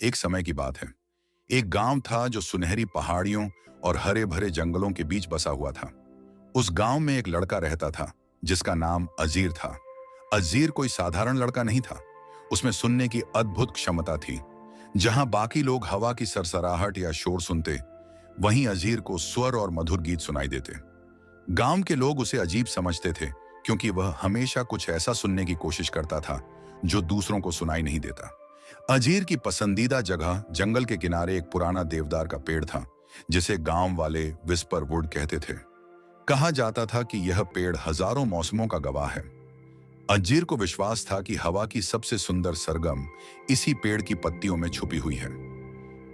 एक समय की बात है। एक गांव था जो सुनहरी पहाड़ियों और हरे भरे जंगलों के बीच बसा हुआ था। उस गांव में एक लड़का रहता था जिसका नाम अजीर था। अजीर कोई साधारण लड़का नहीं था। उसमें सुनने की अद्भुत क्षमता थी। जहां बाकी लोग हवा की सरसराहट या शोर सुनते, वहीं अजीर को स्वर और मधुर गीत सुनाई देते। गांव के लोग उसे अजीब समझते थे, क्योंकि वह हमेशा कुछ ऐसा सुनने की कोशिश करता था जो दूसरों को सुनाई नहीं देता। अजीर की पसंदीदा जगह जंगल के किनारे एक पुराना देवदार का पेड़ था, जिसे गांव वाले विस्पर वुड कहते थे। कहा जाता था कि यह पेड़ हजारों मौसमों का गवाह है। अजीर को विश्वास था कि हवा की सबसे सुंदर सरगम इसी पेड़ की पत्तियों में छुपी हुई है।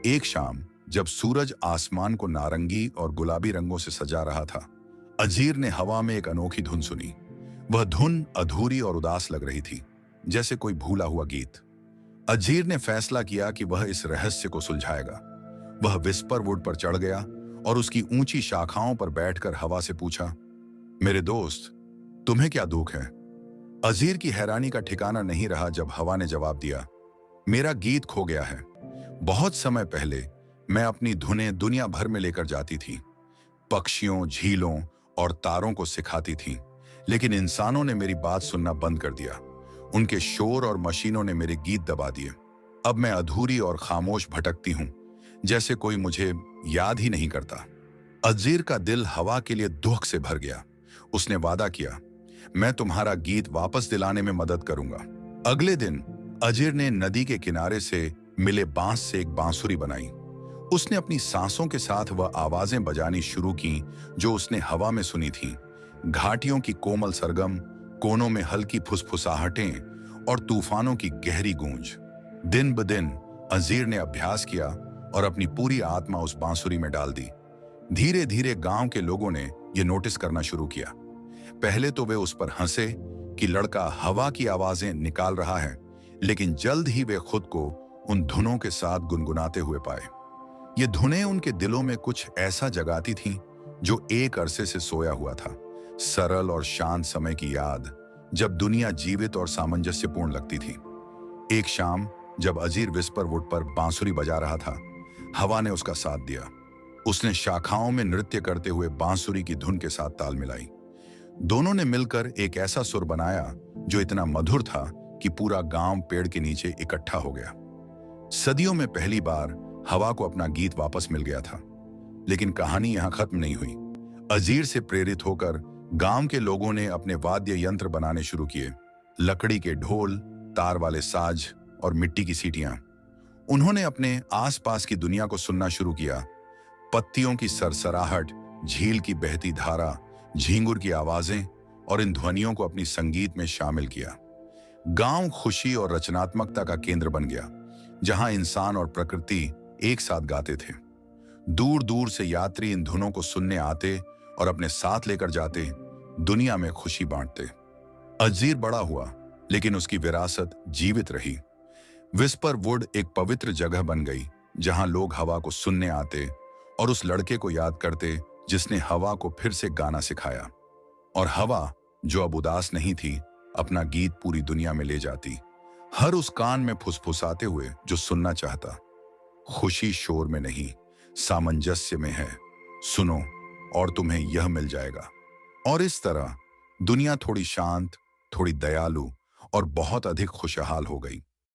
एक शाम, जब सूरज आसमान को नारंगी और गुलाबी रंगों से सजा रहा था, अजीर ने हवा में एक अनोखी धुन सुनी। वह धुन अधूरी और उदास लग रही थी, जैसे कोई भूला हुआ गीत। अजीर ने फैसला किया कि वह इस रहस्य को सुलझाएगा। वह विस्पर वुड पर चढ़ गया और उसकी ऊंची शाखाओं पर बैठकर हवा से पूछा, मेरे दोस्त, तुम्हें क्या दुख है? अजीर की हैरानी का ठिकाना नहीं रहा जब हवा ने जवाब दिया, मेरा गीत खो गया है। बहुत समय पहले मैं अपनी धुनें दुनिया भर में लेकर जाती थी, पक्षियों, झीलों और तारों को सिखाती थी। लेकिन इंसानों ने मेरी बात सुनना बंद कर दिया। उनके शोर और मशीनों ने मेरे गीत दबा दिए। अब मैं अधूरी और खामोश भटकती हूं, जैसे कोई मुझे याद ही नहीं करता। अजीर का दिल हवा के लिए दुख से भर गया। उसने वादा किया, मैं तुम्हारा गीत वापस दिलाने में मदद करूंगा। अगले दिन अजीर ने नदी के किनारे से मिले बांस से एक बांसुरी बनाई। उसने अपनी सांसों के साथ वह आवाजें बजानी शुरू की जो उसने हवा में सुनी थी। घाटियों की कोमल सरगम, कोनों में हल्की फुसफुसाहटें और तूफानों की गहरी गूंज। दिन ब दिन अजीर ने अभ्यास किया और अपनी पूरी आत्मा उस बांसुरी में डाल दी। धीरे धीरे गांव के लोगों ने यह नोटिस करना शुरू किया। पहले तो वे उस पर हंसे कि लड़का हवा की आवाजें निकाल रहा है, लेकिन जल्द ही वे खुद को उन धुनों के साथ गुनगुनाते हुए पाए। ये धुनें उनके दिलों में कुछ ऐसा जगाती थीं जो एक अरसे से सोया हुआ था। सरल और शांत समय की याद, जब दुनिया जीवित और सामंजस्यपूर्ण लगती थी। एक शाम, जब अजीर विस्पर वुड पर बांसुरी बजा रहा था, हवा ने उसका साथ दिया। उसने शाखाओं में नृत्य करते हुए बांसुरी की धुन के साथ ताल मिलाई। दोनों ने मिलकर एक ऐसा सुर बनाया जो इतना मधुर था कि पूरा गांव पेड़ के नीचे इकट्ठा हो गया। सदियों में पहली बार हवा को अपना गीत वापस मिल गया था। लेकिन कहानी यहां खत्म नहीं हुई। अजीर से प्रेरित होकर गांव के लोगों ने अपने वाद्य यंत्र बनाने शुरू किए। लकड़ी के ढोल, तार वाले साज और मिट्टी की सीटियां। उन्होंने अपने आसपास की दुनिया को सुनना शुरू किया। पत्तियों की सरसराहट, झील की बहती धारा, झींगुर की आवाजें, और इन ध्वनियों को अपनी संगीत में शामिल किया। गांव खुशी और रचनात्मकता का केंद्र बन गया, जहां इंसान और प्रकृति एक साथ गाते थे। दूर दूर से यात्री इन धुनों को सुनने आते और अपने साथ लेकर जाते, दुनिया में खुशी बांटते। अजीर बड़ा हुआ, लेकिन उसकी विरासत जीवित रही। विस्पर वुड एक पवित्र जगह बन गई, जहां लोग हवा को सुनने आते और उस लड़के को याद करते जिसने हवा को फिर से गाना सिखाया। और हवा, जो अब उदास नहीं थी, अपना गीत पूरी दुनिया में ले जाती, हर उस कान में फुसफुसाते हुए जो सुनना चाहता। खुशी शोर में नहीं, सामंजस्य में है। सुनो और तुम्हें यह मिल जाएगा। और इस तरह दुनिया थोड़ी शांत, थोड़ी दयालु और बहुत अधिक खुशहाल हो गई।